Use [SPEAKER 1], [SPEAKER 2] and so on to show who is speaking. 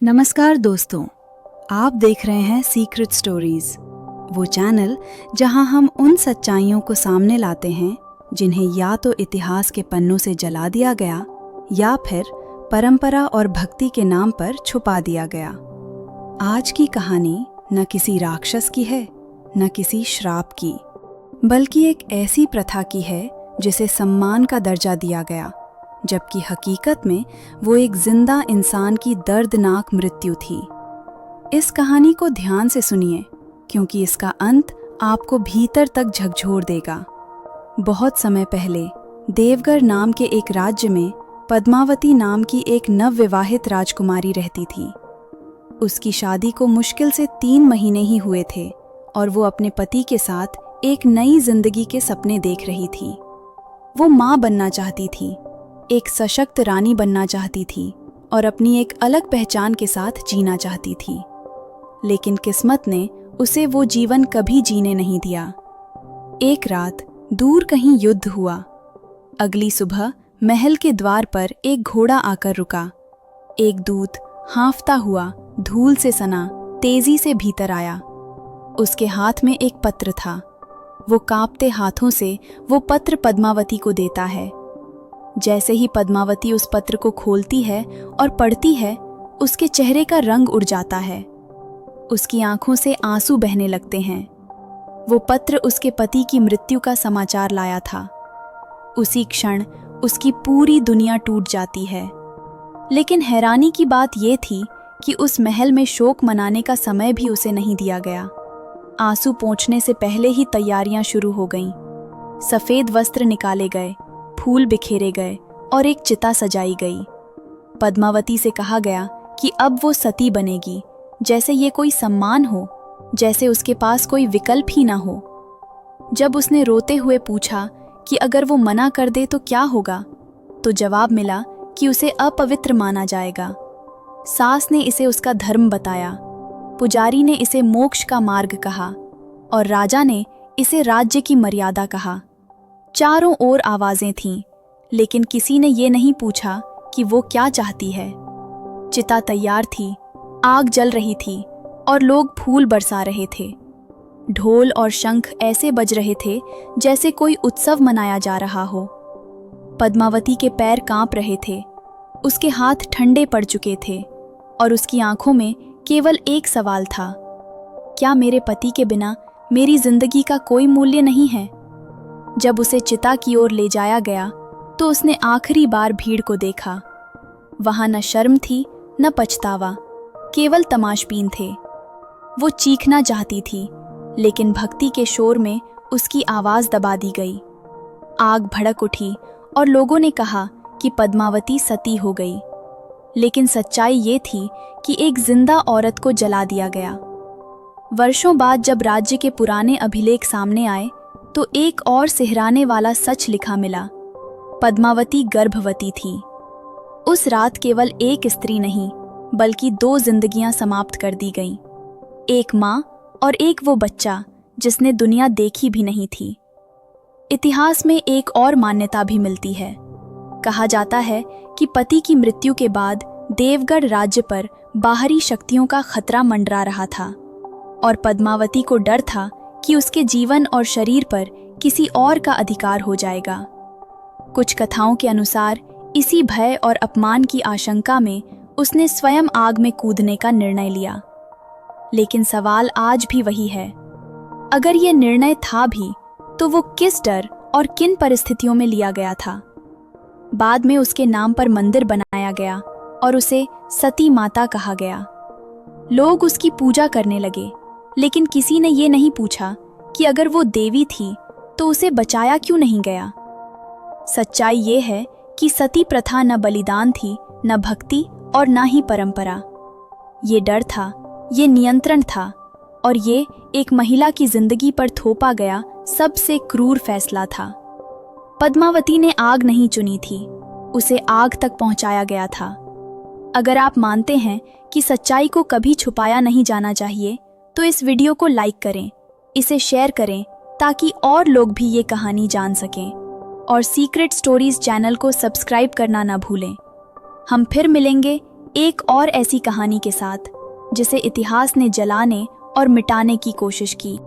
[SPEAKER 1] नमस्कार दोस्तों, आप देख रहे हैं सीक्रेट स्टोरीज, वो चैनल जहां हम उन सच्चाइयों को सामने लाते हैं जिन्हें या तो इतिहास के पन्नों से जला दिया गया या फिर परंपरा और भक्ति के नाम पर छुपा दिया गया। आज की कहानी न किसी राक्षस की है, न किसी श्राप की, बल्कि एक ऐसी प्रथा की है जिसे सम्मान का दर्जा दिया गया, जबकि हकीकत में वो एक जिंदा इंसान की दर्दनाक मृत्यु थी। इस कहानी को ध्यान से सुनिए, क्योंकि इसका अंत आपको भीतर तक झकझोर देगा। बहुत समय पहले देवगढ़ नाम के एक राज्य में पद्मावती नाम की एक नवविवाहित राजकुमारी रहती थी। उसकी शादी को मुश्किल से 3 महीने ही हुए थे और वो अपने पति के साथ एक नई जिंदगी के सपने देख रही थी। वो माँ बनना चाहती थी, एक सशक्त रानी बनना चाहती थी और अपनी एक अलग पहचान के साथ जीना चाहती थी। लेकिन किस्मत ने उसे वो जीवन कभी जीने नहीं दिया। एक रात दूर कहीं युद्ध हुआ। अगली सुबह महल के द्वार पर एक घोड़ा आकर रुका। एक दूत हाँफता हुआ, धूल से सना, तेजी से भीतर आया। उसके हाथ में एक पत्र था। वो कांपते हाथों से वो पत्र पद्मावती को देता है। जैसे ही पद्मावती उस पत्र को खोलती है और पढ़ती है, उसके चेहरे का रंग उड़ जाता है। उसकी आंखों से आंसू बहने लगते हैं। वो पत्र उसके पति की मृत्यु का समाचार लाया था। उसी क्षण उसकी पूरी दुनिया टूट जाती है। लेकिन हैरानी की बात ये थी कि उस महल में शोक मनाने का समय भी उसे नहीं दिया गया। आंसू पोंछने से पहले ही तैयारियां शुरू हो गईं। सफेद वस्त्र निकाले गए, फूल बिखेरे गए और एक चिता सजाई गई। पद्मावती से कहा गया कि अब वो सती बनेगी, जैसे ये कोई सम्मान हो, जैसे उसके पास कोई विकल्प ही ना हो। जब उसने रोते हुए पूछा कि अगर वो मना कर दे तो क्या होगा, तो जवाब मिला कि उसे अपवित्र माना जाएगा। सास ने इसे उसका धर्म बताया, पुजारी ने इसे मोक्ष का मार्ग कहा और राजा ने इसे राज्य की मर्यादा कहा। चारों ओर आवाजें थीं, लेकिन किसी ने ये नहीं पूछा कि वो क्या चाहती है। चिता तैयार थी, आग जल रही थी और लोग फूल बरसा रहे थे। ढोल और शंख ऐसे बज रहे थे जैसे कोई उत्सव मनाया जा रहा हो। पद्मावती के पैर कांप रहे थे, उसके हाथ ठंडे पड़ चुके थे और उसकी आंखों में केवल एक सवाल था, क्या मेरे पति के बिना मेरी जिंदगी का कोई मूल्य नहीं है? जब उसे चिता की ओर ले जाया गया तो उसने आखिरी बार भीड़ को देखा। वहां न शर्म थी न पछतावा, केवल तमाशबीन थे। वो चीखना चाहती थी, लेकिन भक्ति के शोर में उसकी आवाज दबा दी गई। आग भड़क उठी और लोगों ने कहा कि पद्मावती सती हो गई। लेकिन सच्चाई ये थी कि एक जिंदा औरत को जला दिया गया। वर्षों बाद जब राज्य के पुराने अभिलेख सामने आए तो एक और सिहराने वाला सच लिखा मिला। पद्मावती गर्भवती थी। उस रात केवल एक स्त्री नहीं, बल्कि 2 जिंदगियां समाप्त कर दी गईं। एक माँ और एक वो बच्चा जिसने दुनिया देखी भी नहीं थी। इतिहास में एक और मान्यता भी मिलती है। कहा जाता है कि पति की मृत्यु के बाद देवगढ़ राज्य पर बाहरी शक्तियों का खतरा मंडरा रहा था और पद्मावती को डर था कि उसके जीवन और शरीर पर किसी और का अधिकार हो जाएगा। कुछ कथाओं के अनुसार इसी भय और अपमान की आशंका में उसने स्वयं आग में कूदने का निर्णय लिया। लेकिन सवाल आज भी वही है, अगर ये निर्णय था भी तो वो किस डर और किन परिस्थितियों में लिया गया था? बाद में उसके नाम पर मंदिर बनाया गया और उसे सती माता कहा गया। लोग उसकी पूजा करने लगे, लेकिन किसी ने ये नहीं पूछा कि अगर वो देवी थी तो उसे बचाया क्यों नहीं गया। सच्चाई ये है कि सती प्रथा न बलिदान थी, न भक्ति और न ही परंपरा। ये डर था, ये नियंत्रण था और ये एक महिला की जिंदगी पर थोपा गया सबसे क्रूर फैसला था। पद्मावती ने आग नहीं चुनी थी, उसे आग तक पहुंचाया गया था। अगर आप मानते हैं कि सच्चाई को कभी छुपाया नहीं जाना चाहिए, तो इस वीडियो को लाइक करें, इसे शेयर करें ताकि और लोग भी ये कहानी जान सकें और सीक्रेट स्टोरीज चैनल को सब्सक्राइब करना ना भूलें। हम फिर मिलेंगे
[SPEAKER 2] एक और ऐसी कहानी के साथ जिसे इतिहास ने जलाने और मिटाने की कोशिश की।